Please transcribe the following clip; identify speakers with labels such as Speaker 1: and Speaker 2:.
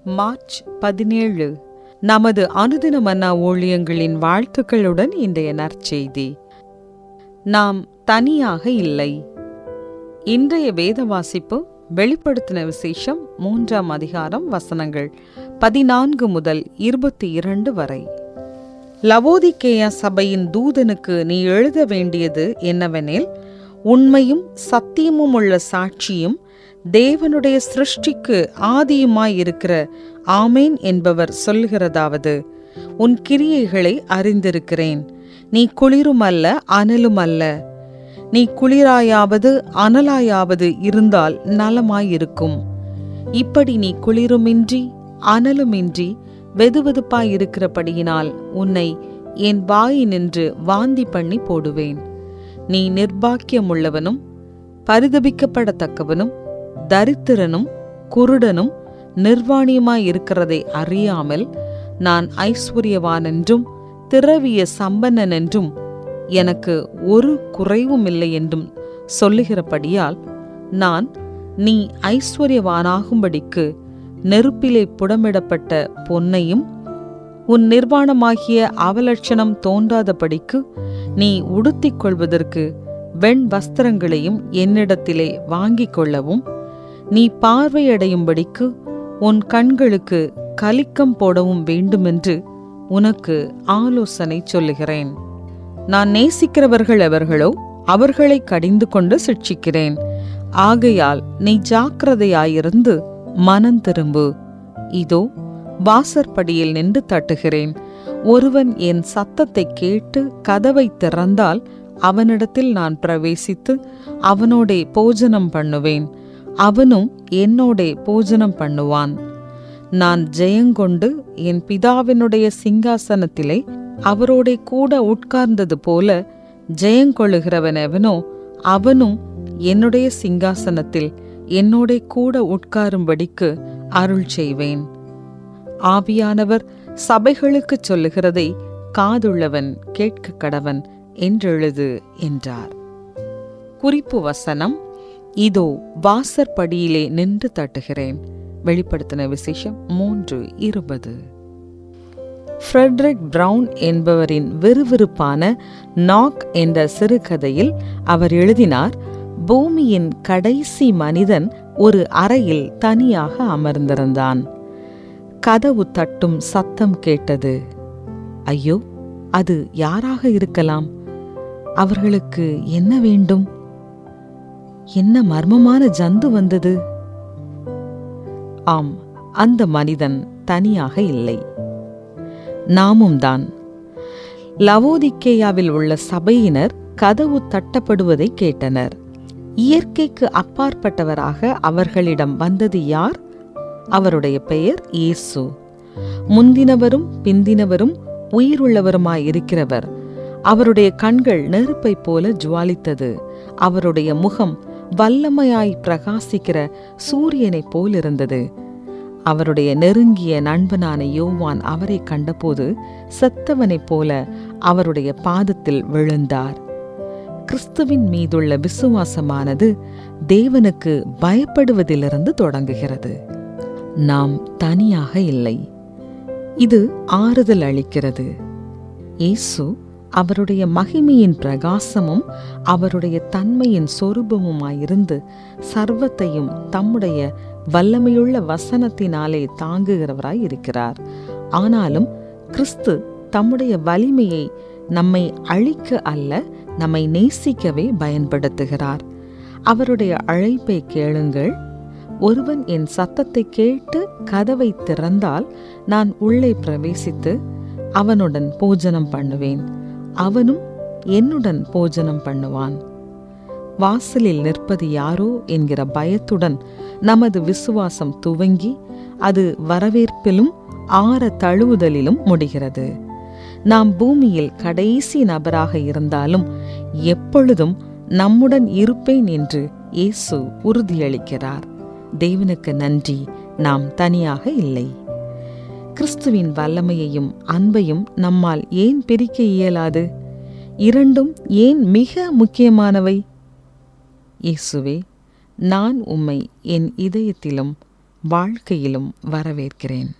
Speaker 1: March 17. நமது அனுதின மன்னா ஊழியங்களின் வாழ்த்துக்களுடன் இன்றைய நற்செய்தி. நாம் தனியாக இல்லை. இன்றைய வேத வாசிப்பு வெளிப்படுத்தின விசேஷம் 3ஆம் அதிகாரம் வசனங்கள் 14 முதல் 22 வரை. லவோதிக்கேயா சபையின் தூதனுக்கு நீ எழுத வேண்டியது என்னவெனில், உண்மையும் சத்தியமும் உள்ள சாட்சியும் தேவனுடைய சிருஷ்டிக்கு ஆதியுமாயிருக்கிற ஆமேன் என்பவர் சொல்கிறதாவது, உன் கிரியைகளை அறிந்திருக்கிறேன். நீ குளிருமல்ல அனலுமல்ல. நீ குளிராயாவது அனலாயாவது இருந்தால் நலமாயிருக்கும். இப்படி நீ குளிருமின்றி அனலுமின்றி வெதுவெதுப்பாயிருக்கிறபடியினால் உன்னை என் வாயினின்று வாந்தி பண்ணி போடுவேன். நீ நிர்பாக்கியமுள்ளவனும் பரிதபிக்கப்படத்தக்கவனும் தரித்திரனும் குருடனும் நிர்வாணியுமாயிருக்கிறதை அறியாமல், நான் ஐஸ்வர்யவான் என்றும் திரவிய சம்பன்னன் என்றும் எனக்கு ஒரு குறைவும் இல்லை என்றும் சொல்லுகிறபடியால், நான் நீ ஐஸ்வர்யவானாகும்படிக்கு நெருப்பிலே புடமிடப்பட்ட பொன்னையும் உன் நிர்வாணமாகிய அவலட்சணம் தோன்றாதபடிக்கு நீ உடுத்திக் கொள்வதற்கு வெண் வஸ்திரங்களையும் என்னிடத்திலே வாங்கிக் கொள்ளவும், நீ பார்வையடையும்படிக்கு உன் கண்களுக்கு கலிக்கம் போடவும் வேண்டுமென்று உனக்கு ஆலோசனை சொல்லுகிறேன். நான் நேசிக்கிறவர்கள் எவர்களோ அவர்களை கடிந்து கொண்டு சிட்சிக்கிறேன். ஆகையால் நீ ஜாக்கிரதையாயிருந்து மனம் திரும்பு. இதோ வாசற்படியில் நின்று தட்டுகிறேன். ஒருவன் என் சத்தத்தை கேட்டு கதவை திறந்தால் அவனிடத்தில் நான் பிரவேசித்து அவனோடே போஜனம் பண்ணுவேன், அவனும் என்னோடே போஜனம் பண்ணுவான். நான் ஜெயங்கொண்டு என் பிதாவினுடைய சிங்காசனத்திலே அவரோடே கூட உட்கார்ந்தது போல ஜெயங்கொள்ளுகிறவன் எவனோ அவனும் என்னுடைய சிங்காசனத்தில் என்னோடே கூட உட்காரும்படிக்கு அருள் செய்வேன். ஆவியானவர் சபைகளுக்கு சொல்லுகிறதை காதுள்ளவன் கேட்க கடவன் என்றெழுது என்றார். குறிப்பு வசனம்: இதோ வாசற்படியிலே நின்று தட்டுகிறேன். வெளிப்படுத்தின விசேஷம் 3:20. ஃப்ரெட்ரிக் பிரவுன் என்பவரின் விறுவிறுப்பான நாக் என்ற சிறுகதையில் அவர் எழுதினார், பூமியின் கடைசி மனிதன் ஒரு அறையில் தனியாக அமர்ந்திருந்தான். கதவு தட்டும் சத்தம் கேட்டது. ஐயோ, அது யாராக இருக்கலாம்? அவர்களுக்கு என்ன வேண்டும்? என்ன மர்மமான ஜந்து வந்தது? ஆம், அந்த மனிதன் தனியாக இல்லை. நாமும் தான். லவோதிக்கேயாவில் உள்ள சபையினர் கதவு தட்டப்படுவதை கேட்டனர். இயற்கைக்கு அப்பாற்பட்டவராக அவர்களிடம் வந்தது யார்? அவருடைய பெயர் இயேசு. முந்தினவரும் பிந்தினவரும் உயிருள்ளவருமாயிருக்கிறவர். அவருடைய கண்கள் நெருப்பை போல ஜுவாலித்தது. அவருடைய முகம் வல்லமையாய் பிரகாசிக்கிற சூரியனைப் போலிருந்தது. அவருடைய நெருங்கிய நண்பனான யோவான் அவரை கண்டபோது செத்தவனைப் போல அவருடைய பாதத்தில் விழுந்தார். கிறிஸ்துவின் மீதுள்ள விசுவாசமானது தேவனுக்கு பயப்படுவதிலிருந்து தொடங்குகிறது. நாம் தனியாக இல்லை. இது ஆறுதல் அளிக்கிறது. இயேசு அவருடைய மகிமையின் பிரகாசமும் அவருடைய தன்மையின் சொரூபமுமாயிருந்து சர்வத்தையும் தம்முடைய வல்லமையுள்ள வசனத்தினாலே தாங்குகிறவராய் இருக்கிறார். ஆனாலும் கிறிஸ்து தம்முடைய வலிமையை நம்மை அழிக்க அல்ல, நம்மை நேசிக்கவே பயன்படுத்துகிறார். அவருடைய அழைப்பை கேளுங்கள். ஒருவன் என் சத்தத்தை கேட்டு கதவை திறந்தால் நான் உள்ளே பிரவேசித்து அவனுடன் போஜனம் பண்ணுவேன், அவனும் என்னுடன் போஜனம் பண்ணுவான். வாசலில் நிற்பது யாரோ என்கிற பயத்துடன் நமது விசுவாசம் துவங்கி அது வரவேற்பிலும் ஆற தழுவுதலிலும் முடிகிறது. நாம் பூமியில் கடைசி நபராக இருந்தாலும் எப்பொழுதும் நம்முடன் இருப்பேன் என்று இயேசு உறுதியளிக்கிறார். தேவனுக்கு நன்றி, நாம் தனியாக இல்லை. கிறிஸ்துவின் வல்லமையையும் அன்பையும் நம்மால் ஏன் பிரிக்க இயலாது? இரண்டும் ஏன் மிக முக்கியமானவை? இயேசுவே, நான் உம்மை என் இதயத்திலும் வாழ்க்கையிலும் வரவேற்கிறேன்.